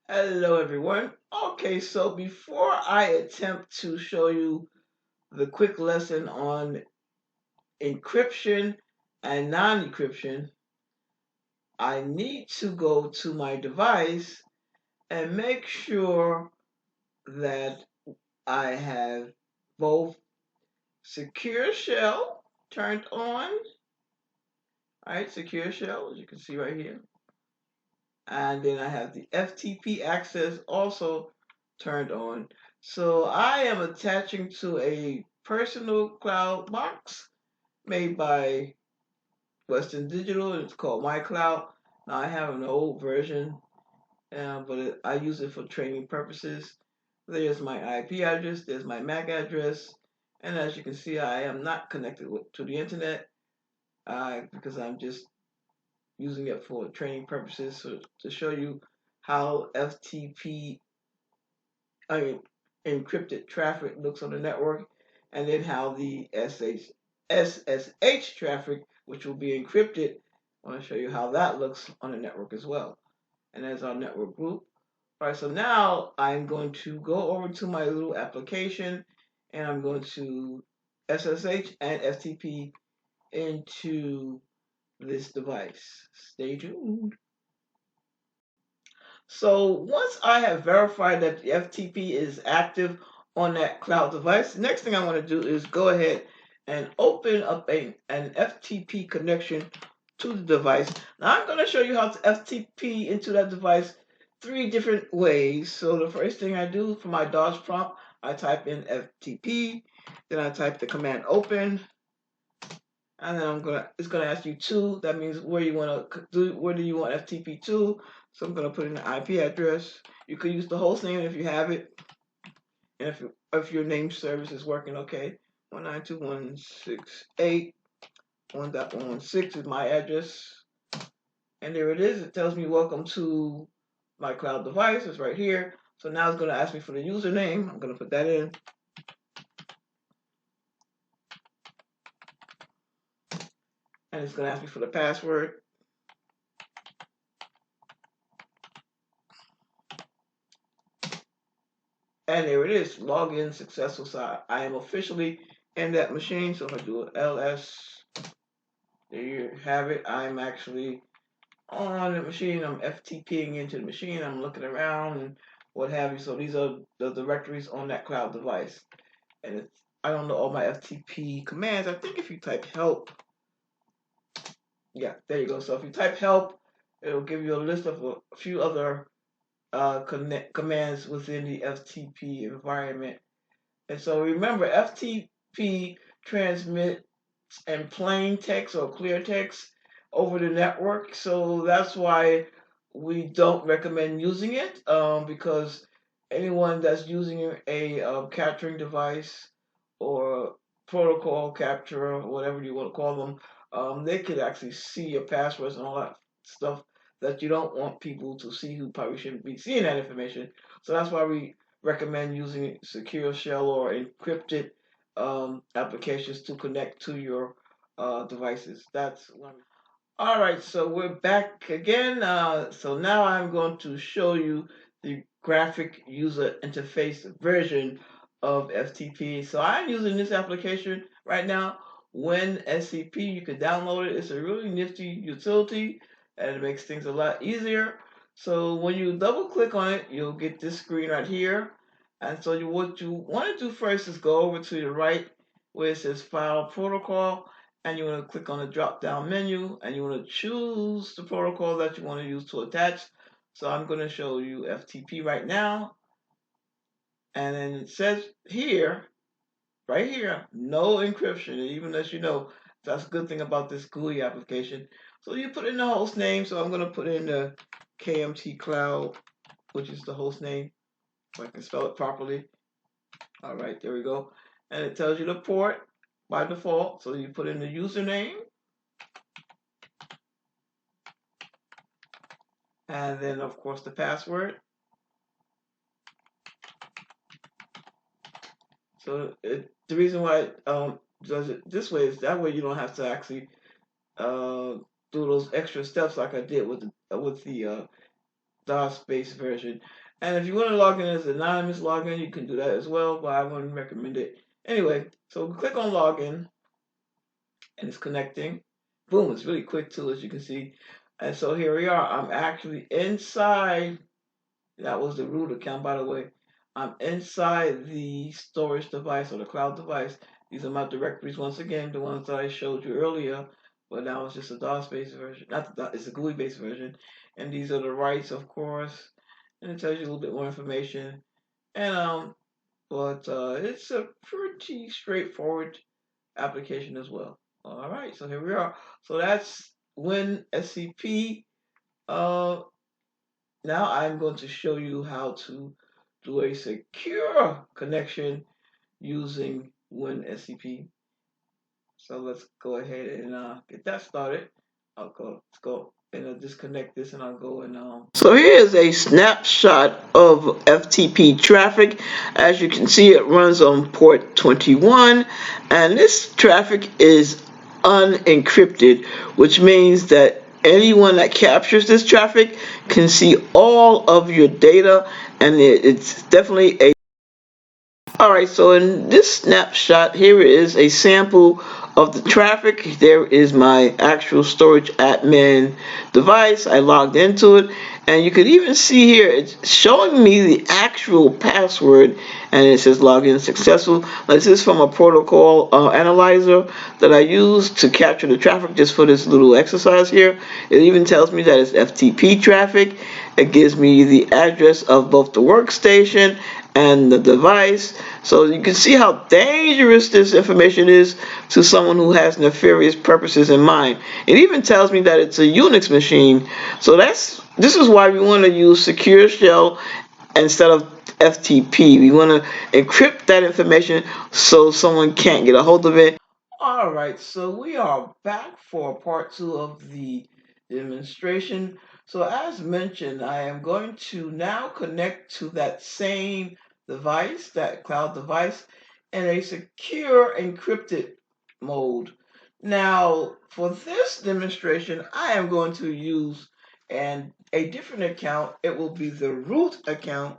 Hello everyone. Okay, so before I attempt to show you the quick lesson on encryption and non-encryption, I need to go to my device and make sure that I have both secure shell turned on, right? Secure shell, as you can see right here. And then I have the FTP access also turned on. So I am attaching to a personal cloud box made by Western Digital. It's called My Cloud. Now I have an old version, but I use it for training purposes. There's my IP address, there's my MAC address, and as you can see, I am not connected to the internet because I'm just using it for training purposes. So to show you how FTP, I mean, encrypted traffic looks on the network, and then how the SSH traffic, which will be encrypted, I want to show you how that looks on the network as well. And there's our network group. All right, so now I'm going to go over to my little application, and I'm going to SSH and FTP into this device. Stay tuned. So once I have verified that the FTP is active on that cloud device, the next thing I want to do is go ahead and open up an FTP connection to the device. Now I'm going to show you how to FTP into that device three different ways. So the first thing I do for my DOS prompt, I type in FTP, then I type the command open, and then it's gonna ask you to. That means where you want to do, where do you want FTP to. So I'm gonna put in the IP address. You could use the host name if you have it, and if your name service is working okay. 192.168.1.116 is my address, and there it is. It tells me welcome to my cloud device. It's right here. So now it's gonna ask me for the username. I'm gonna put that in, and it's gonna ask me for the password. And there it is, login successful. So I am officially in that machine. So if I do ls, there you have it. I'm actually on the machine. I'm FTPing into the machine. I'm looking around and what have you. So these are the directories on that cloud device. And I don't know all my FTP commands. I think if you type help, yeah, there you go. So if you type help, it'll give you a list of a few other commands within the FTP environment. And so remember, FTP transmits in plain text or clear text over the network. So that's why we don't recommend using it because anyone that's using a capturing device or protocol capture or whatever you want to call them, they could actually see your passwords and all that stuff that you don't want people to see who probably shouldn't be seeing that information. So that's why we recommend using secure shell or encrypted applications to connect to your devices. That's one. All right, so we're back again. So now I'm going to show you the graphic user interface version of FTP. So I'm using this application right now, WinSCP. You can download it. It's a really nifty utility, and it makes things a lot easier. So when you double click on it, you'll get this screen right here. And so what you want to do first is go over to your right where it says File Protocol, and you want to click on the drop down menu, and you want to choose the protocol that you want to use to attach. So I'm going to show you FTP right now, and then it says here, right here, no encryption. And even as you know, that's a good thing about this GUI application. So you put in the host name. So I'm going to put in the KMT Cloud, which is the host name, so I can spell it properly. All right, there we go. And it tells you the port by default. So you put in the username, and then of course the password. So the reason why it does it this way is that way you don't have to actually do those extra steps like I did with the DOS-based version. And if you want to log in as anonymous login, you can do that as well, but I wouldn't recommend it. Anyway, so click on login, and it's connecting. Boom, it's really quick too, as you can see. And so here we are. I'm actually inside. That was the root account, by the way. I'm inside the storage device or the cloud device. These are my directories once again, the ones that I showed you earlier, but now it's just a DOS-based version. Not the DOS, it's a GUI-based version. And these are the rights, of course. And it tells you a little bit more information. And but it's a pretty straightforward application as well. All right, so here we are. So that's WinSCP. Uh, Now I'm going to show you how to do a secure connection using WinSCP. So let's go ahead and get that started. Let's go and disconnect this, and I'll go and So here is a snapshot of FTP traffic. As you can see, it runs on port 21, and this traffic is unencrypted, which means that anyone that captures this traffic can see all of your data, and it's definitely a Alright, so in this snapshot, here is a sample of the traffic. There is my actual storage admin device. I logged into it, and you could even see here it's showing me the actual password, and it says login successful. This is from a protocol analyzer that I use to capture the traffic just for this little exercise here. It even tells me that it's FTP traffic. It gives me the address of both the workstation and the device. So you can see how dangerous this information is to someone who has nefarious purposes in mind. It even tells me that it's a Unix machine. So this is why we want to use secure shell instead of FTP. We want to encrypt that information so someone can't get a hold of it. All right, so we are back for part 2 of the demonstration. So as mentioned, I am going to now connect to that same device, that cloud device, in a secure encrypted mode. Now, for this demonstration, I am going to use a different account. It will be the root account,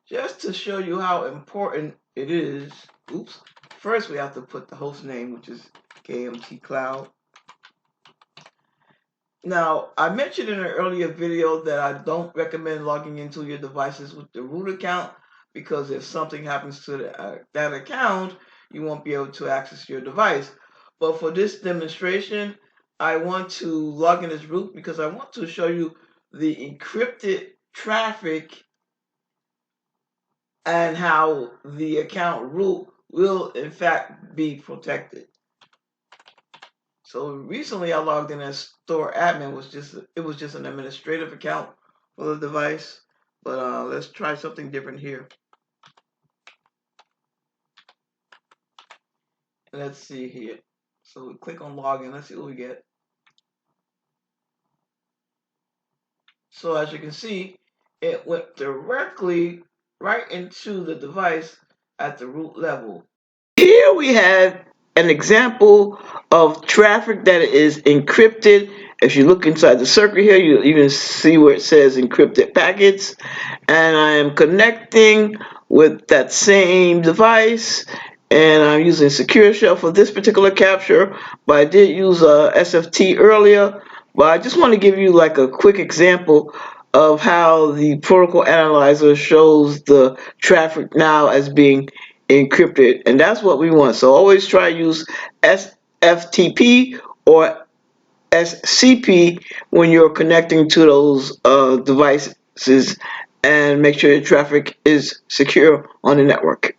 just to show you how important it is. Oops. First, we have to put the host name, which is KMT Cloud. Now, I mentioned in an earlier video that I don't recommend logging into your devices with the root account, because if something happens to that account, you won't be able to access your device. But for this demonstration, I want to log in as root because I want to show you the encrypted traffic and how the account root will in fact be protected. So recently I logged in as store admin. It was just an administrative account for the device, but let's try something different here. Let's see here. So we click on login. Let's see what we get. So as you can see, it went directly right into the device at the root level. Here we have an example of traffic that is encrypted. If you look inside the circle here, you'll even see where it says encrypted packets. And I am connecting with that same device, and I'm using Secure Shell for this particular capture, but I did use SFT earlier. But I just want to give you like a quick example of how the protocol analyzer shows the traffic now as being encrypted, and that's what we want. So always try to use SFTP or SCP when you're connecting to those devices, and make sure your traffic is secure on the network.